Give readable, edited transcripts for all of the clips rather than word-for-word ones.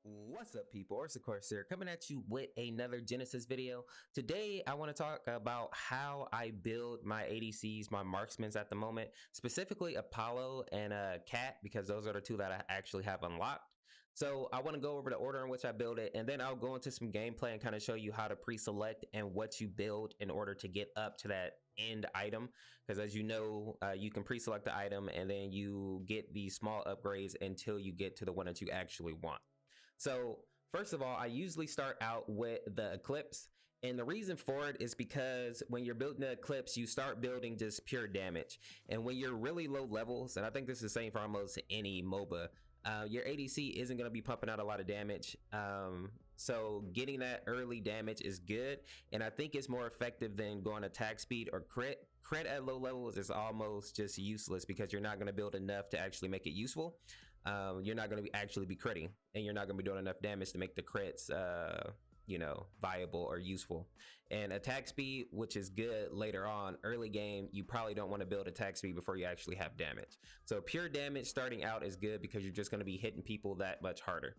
What's up, people? Orseofkorse here, coming at you with another Genesis video. Today, I want to talk about how I build my ADCs, my marksmans at the moment, specifically Apollo and Cat, because those are the two that I actually have unlocked. So I want to go over the order in which I build it, and then I'll go into some gameplay and kind of show you how to pre-select and what you build in order to get up to that end item. Because as you know, you can pre-select the item and then you get these small upgrades until you get to the one that you actually want. So first of all, I usually start out with the Eclipse. And the reason for it is because when you're building the Eclipse, you start building just pure damage. And when you're really low levels, and I think this is the same for almost any MOBA, your ADC isn't going to be pumping out a lot of damage. So getting that early damage is good. And I think it's more effective than going attack speed or crit. Crit at low levels is almost just useless because you're not going to build enough to actually make it useful. You're not going to actually be critting, and you're not going to be doing enough damage to make the crits viable or useful. And attack speed, which is good later on, early game, you probably don't want to build attack speed before you actually have damage. So pure damage starting out is good because you're just going to be hitting people that much harder.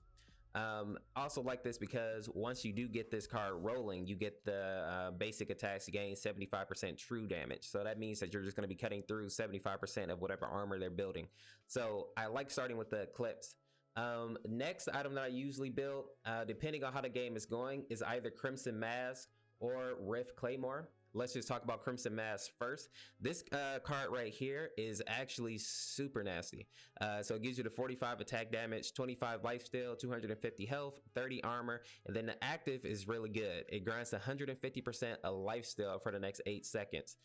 Also like this because once you do get this card rolling, you get the basic attacks to gain 75% true damage. So that means that you're just going to be cutting through 75% of whatever armor they're building. So I like starting with the Eclipse. Next item that I usually build, depending on how the game is going, is either Crimson Mask or Rift Claymore. Let's just talk about Crimson Mask first. This card right here is actually super nasty. So it gives you the 45 attack damage, 25 lifesteal, 250 health, 30 armor, and then the active is really good. It grants 150% of lifesteal for the next 8 seconds.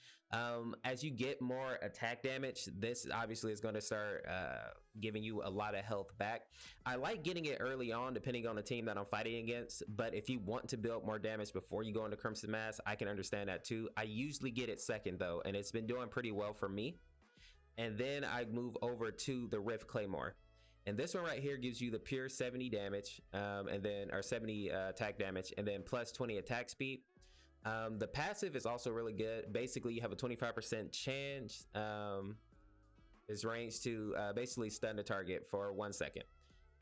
As you get more attack damage, this obviously is going to start giving you a lot of health back. I like getting it early on depending on the team that I'm fighting against, but if you want to build more damage before you go into Crimson Mask, I can understand that too. I usually get it second though, and it's been doing pretty well for me. And then I move over to the Rift Claymore. And this one right here gives you the pure 70 damage, or 70 attack damage, and then plus 20 attack speed. The passive is also really good. Basically, you have a 25% chance is ranged to basically stun the target for 1 second.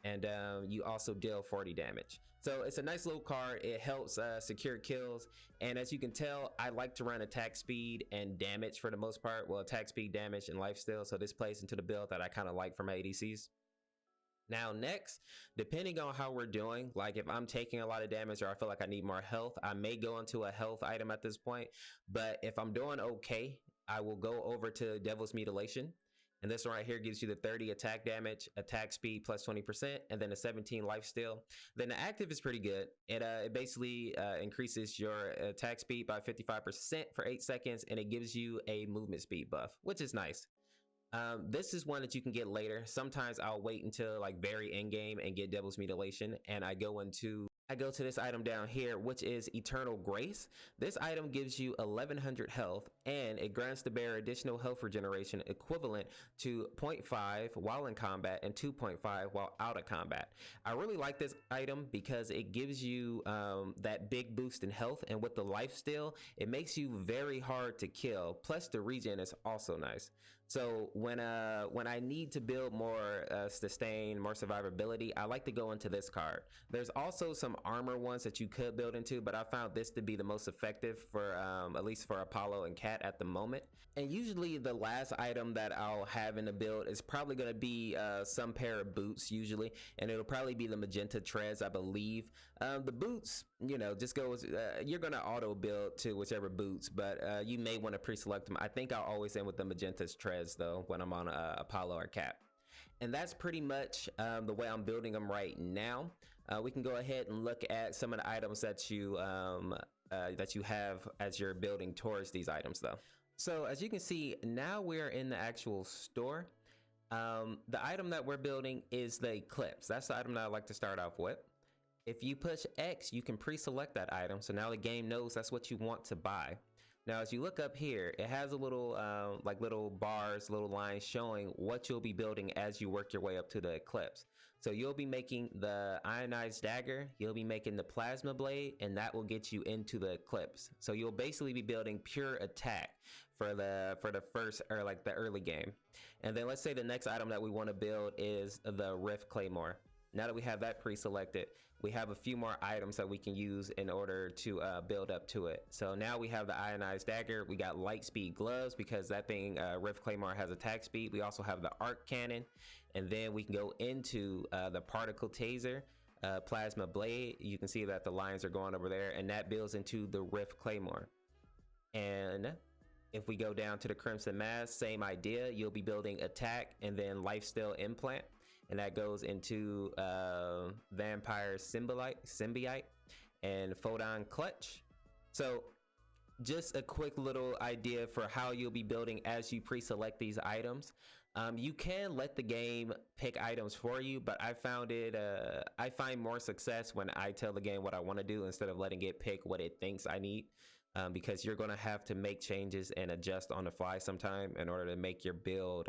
And you also deal 40 damage. So it's a nice little card. It helps secure kills. And as you can tell, I like to run attack speed and damage for the most part. Well, attack speed, damage, and lifesteal. So this plays into the build that I kind of like for my ADCs. Now next, depending on how we're doing, like if I'm taking a lot of damage or I feel like I need more health, I may go into a health item at this point. But if I'm doing okay, I will go over to Devil's Mutilation. And this one right here gives you the 30 attack damage, attack speed plus 20%, and then a 17 lifesteal. Then the active is pretty good. It basically increases your attack speed by 55% for 8 seconds, and it gives you a movement speed buff, which is nice. This is one that you can get later. Sometimes I'll wait until like very end game and get Devil's Mutilation, and I go to this item down here, which is Eternal Grace. This item gives you 1100 health, and it grants the bearer additional health regeneration equivalent to 0.5 while in combat and 2.5 while out of combat. I really like this item because it gives you that big boost in health, and with the lifesteal, it makes you very hard to kill. Plus the regen is also nice. So when I need to build more sustain, more survivability, I like to go into this card. There's also some armor ones that you could build into, but I found this to be the most effective for at least for Apollo and Cat at the moment. And usually the last item that I'll have in the build is probably going to be some pair of boots usually, and it'll probably be the magenta treads, I believe. The boots, you know, just goes, you're going to auto build to whichever boots, but you may want to pre-select them. I think I'll always end with the magenta treads though when I'm on Apollo or Cat. And that's pretty much the way I'm building them right now. We can go ahead and look at some of the items that you have as you're building towards these items though. So as you can see, now we're in the actual store. The item that we're building is the Eclipse. That's the item that I like to start off with. If you push X, you can pre-select that item. So now the game knows that's what you want to buy. Now, as you look up here, it has a little, like little bars, little lines showing what you'll be building as you work your way up to the Eclipse. So you'll be making the ionized dagger, you'll be making the plasma blade, and that will get you into the Eclipse. So you'll basically be building pure attack for the first, or like the early game. And then let's say the next item that we want to build is the Rift Claymore. Now that we have that pre-selected, we have a few more items that we can use in order to build up to it. So now we have the ionized dagger. We got light speed gloves because that thing, Rift Claymore, has attack speed. We also have the arc cannon, and then we can go into the particle taser, plasma blade. You can see that the lines are going over there, and that builds into the Rift Claymore. And if we go down to the Crimson Mask, same idea. You'll be building attack and then lifesteal implant, and that goes into vampire symbiote and photon clutch. So just a quick little idea for how you'll be building as you pre-select these items. You can let the game pick items for you, but I find more success when I tell the game what I want to do instead of letting it pick what it thinks I need. Because you're going to have to make changes and adjust on the fly sometime in order to make your build,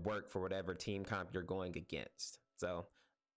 work for whatever team comp you're going against. So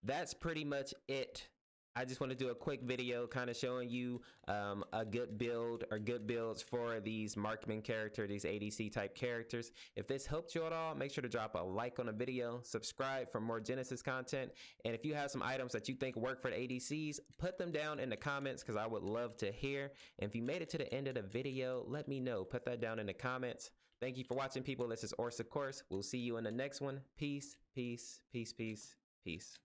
that's pretty much it. I just want to do a quick video kind of showing you a good build or good builds for these marksman character, these ADC type characters. If this helped you at all, make sure to drop a like on the video, subscribe for more Genesis content, and if you have some items that you think work for the ADCs, put them down in the comments because I would love to hear. And if you made it to the end of the video, let me know. Put that down in the comments. Thank you for watching, people. This is Orseofkorse. We'll see you in the next one. Peace, peace, peace, peace, peace.